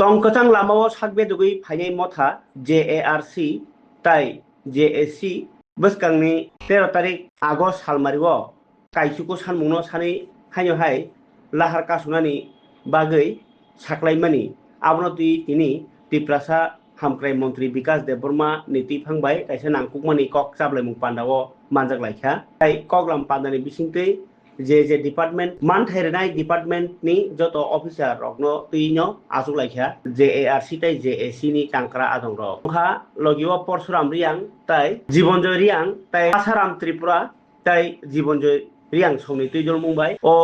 tongkachang lamao sakbedugui phainai motha JARC tai JAC bwskangni 13 tarik August salmario kaisuko sanmungno sani haino hai lahar kasunani bagui saklaimani abono tini Tiprasa Hamkrai Mantri Bikas Deborma niti phangbai kaisa nangkukmani kok chaplaimung pandao manjak laikha tai koklam pandani bisingtwi जे department मान थाइरनाय department नि जतो officer रकनो तुइनो आजुक लाइखा JARC ताइ JAC नि कांक्रा आदं र खा लगियो परशुराम रियां ताइ जीवनजय रियां ताइ आसाराम त्रिपुरा ताइ जीवनजय रियां समनि तुइजल मुंबाइ ओ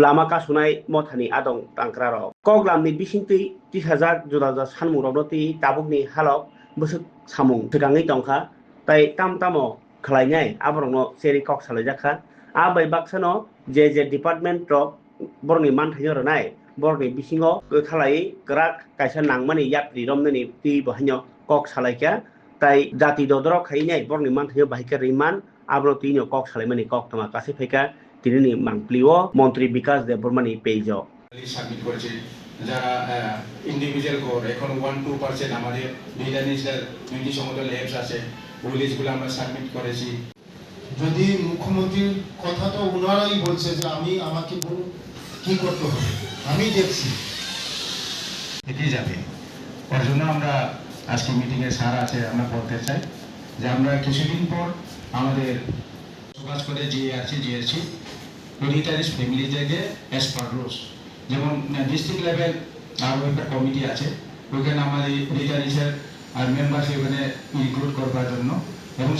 लामा कासुनाय मथानि आदं कांक्रा र कगलामनि बिसिंतै 30000 जुदा सानमु रनो ति ताबुकनि हालक बोसोक सामुं सिगाङै दंखा ताइ तामतामो खलायनाय आबरंनो सेरि कक सालायजाखा आबै बाक्सानो जे डिपार्टमेंट रक बरनि मान थायो रनाय बरनि बिसिङाव खालाय ग्राक कायसा नांमानि यात्री रमनि ति बहायनो कक सालायखा ताइ जाति ददर खायनाय बरनि मान थायो बाहिका रिमान आब्रो तिनो कक सालायमानि कक तमा कासे फैका तिनि मांप्लिओ मन्त्री विकास देबबर्मानि पेजो সাবমিট করেছে যারা ইন্ডিভিজুয়াল কোড এখন 1-2% আমাদের লিডারনিসের দুইটি সমতল ল্যাবস আছে ওই লিস্টগুলো আমরা সাবমিট করেছি। যদি মুখ্যমন্ত্রীর কথা তো ওনারাই বলছে যে আমাকে বলুন কি করতে হবে আমি দেখছি এগিয়ে যাবে ওর জন্য আমরা আজকে মিটিংয়ে স্যার আছে আমরা বলতে চাই যে আমরা কিছুদিন পর আমাদের প্রকাশ করে JARC JAC রিটায়ারিস ফ্যামিলি থেকে অ্যাজ পার রুলস যেমন ডিস্ট্রিক্ট লেভেল আর ওয়েলফেয়ার কমিটি আছে ওখানে আমাদের রিটায়ারিসের আর মেম্বার সেখানে রিক্রুট করবার জন্য এবং